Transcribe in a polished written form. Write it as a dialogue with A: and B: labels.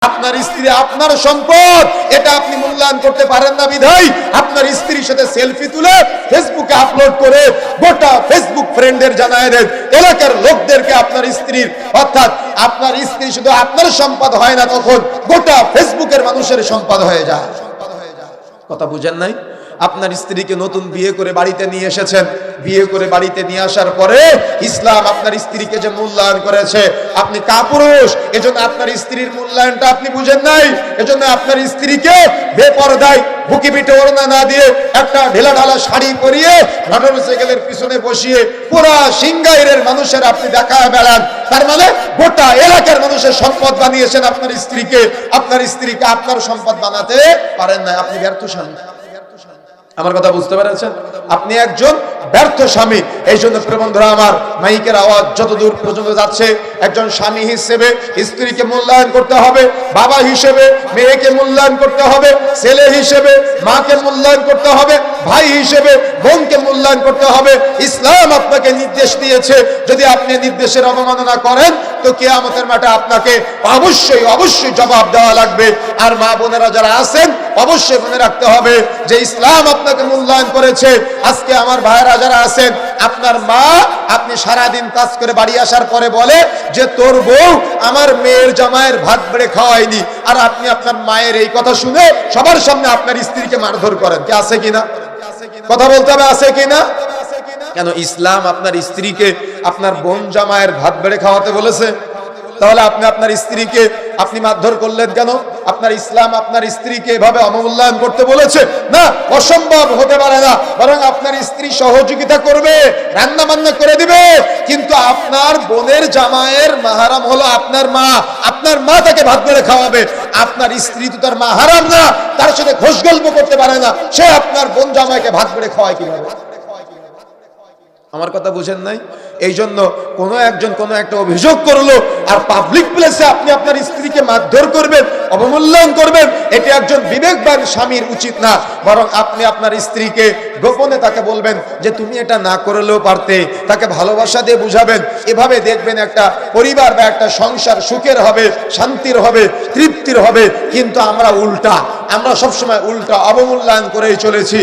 A: আপনার স্ত্রী আপনার সম্পদ, এটা আপনি মূল্যায়ন করতে পারেন না বিধায় আপনার স্ত্রীর সাথে সেলফি তুলে ফেসবুকে আপলোড করে গোটা ফেসবুক ফ্রেন্ডের জানায় দেন, এলাকার লোকদেরকে আপনার স্ত্রীর, অর্থাৎ আপনার স্ত্রী শুধু আপনার সম্পদ হয় না, তখন গোটা ফেসবুকের মানুষের সম্পদ হয়ে যায়। কথা বুঝেন নাই? আপনার স্ত্রীকে নতুন বিয়ে করে বাড়িতে নিয়ে এসেছেন, বিয়ে করে বাড়িতে নিয়ে আসার পরে ইসলাম আপনার স্ত্রীকে যে মূল্যায়ন করেছে, আপনি কাপুরুষ, এজন্য আপনার স্ত্রীর মূল্যায়নটা আপনি বুঝেন নাই। এজন্য আপনার স্ত্রীকে বেপরদায় বুকি পিঠে ওড়না না দিয়ে একটা ঢেলা ঢালা শাড়ি পরিয়ে মোটরসাইকেলের পিছনে বসিয়ে পুরা সিংগাইরের মানুষের আপনি দেখায় বেড়ান। তার মানে গোটা এলাকার মানুষের সম্পদ বানিয়েছেন আপনার স্ত্রীকে। আপনার স্ত্রীকে আপনার সম্পদ বানাতে পারেন না, আপনি ব্যর্থ স্বামী। আমার কথা বুঝতে পেরেছেন? আপনি একজন ব্যর্থ স্বামী। এই জন্য প্রিয় বন্ধুরা আমার, মাইকের আওয়াজ যতদূর পর্যন্ত যাচ্ছে, একজন স্বামী হিসেবে স্ত্রীকে মূল্যায়ন করতে হবে, বাবা হিসেবে মেয়েকে মূল্যায়ন করতে হবে, ছেলে হিসেবে মাকে মূল্যায়ন করতে হবে, ভাই হিসেবে বোনকে মূল্যায়ন করতে হবে। ইসলাম আপনাকে নির্দেশ দিয়েছে, যদি আপনি নির্দেশের অবমাননা করেন তো কিয়ামতের মাঠে আপনাকে অবশ্যই অবশ্যই জবাব দেওয়া লাগবে। আর মা বোনেরা যারা আছেন, অবশ্যই মনে রাখতে হবে যে ইসলাম আপনাকে মূল্যায়ন করেছে। আজকে আমার ভাইরা যারা আছেন, আপনার মা, আপনি সারাদিন কাজ করে বাড়ি আসার পরে বলে যে তোর বউ আমার মেয়ের জামাইয়ের ভাত বেড়ে খাওয়ায়নি, আর আপনি আপনার মায়ের এই কথা শুনে সবার সামনে আপনার স্ত্রীকে মারধর করেন। কি আছে কিনা? কথা বলতে হবে, আছে কিনা? কেন ইসলাম আপনার স্ত্রীকে আপনার বোন জামাইয়ের ভাত বেড়ে খাওয়াতে বলেছে? তাহলে আপনি আপনার স্ত্রীকে আপনি মারধর করলেন কেন? আপনার ইসলাম আপনার স্ত্রীকে এভাবে অবমূল্যায়ন করতে বলেছে না, অসম্ভব হতে পারে না। বরং আপনার স্ত্রী সহযোগিতা করবে, রান্না বান্না করে দিবে, কিন্তু আপনার বোনের জামাইয়ের মাহারাম হলো আপনার মা। আপনার মা তাকে ভাত বেড়ে খাওয়াবে। আপনার স্ত্রী তো তার মাহারাম না, তার সাথে ঘোষ গল্প করতে পারে না, সে আপনার বোন জামাইকে ভাত বেড়ে খাওয়ায় কিভাবে? আমার কথা বুঝেন নাই? এই জন্য কোনো একজন কোনো একটা অভিযোগ করলো আর পাবলিক প্লেসে আপনি আপনার স্ত্রীকে মারধর করবেন, অবমূল্যায়ন করবেন, এটি একজন বিবেকবান স্বামীর উচিত না। বরং আপনি আপনার স্ত্রীকে গোপনে তাকে বলবেন যে তুমি এটা না করলেও পারতে, তাকে ভালোবাসা দিয়ে বুঝাবেন। এভাবে দেখবেন একটা পরিবার বা একটা সংসার সুখের হবে, শান্তির হবে, তৃপ্তির হবে। কিন্তু আমরা উল্টা, আমরা সবসময় উল্টা অবমূল্যায়ন করেই চলেছি।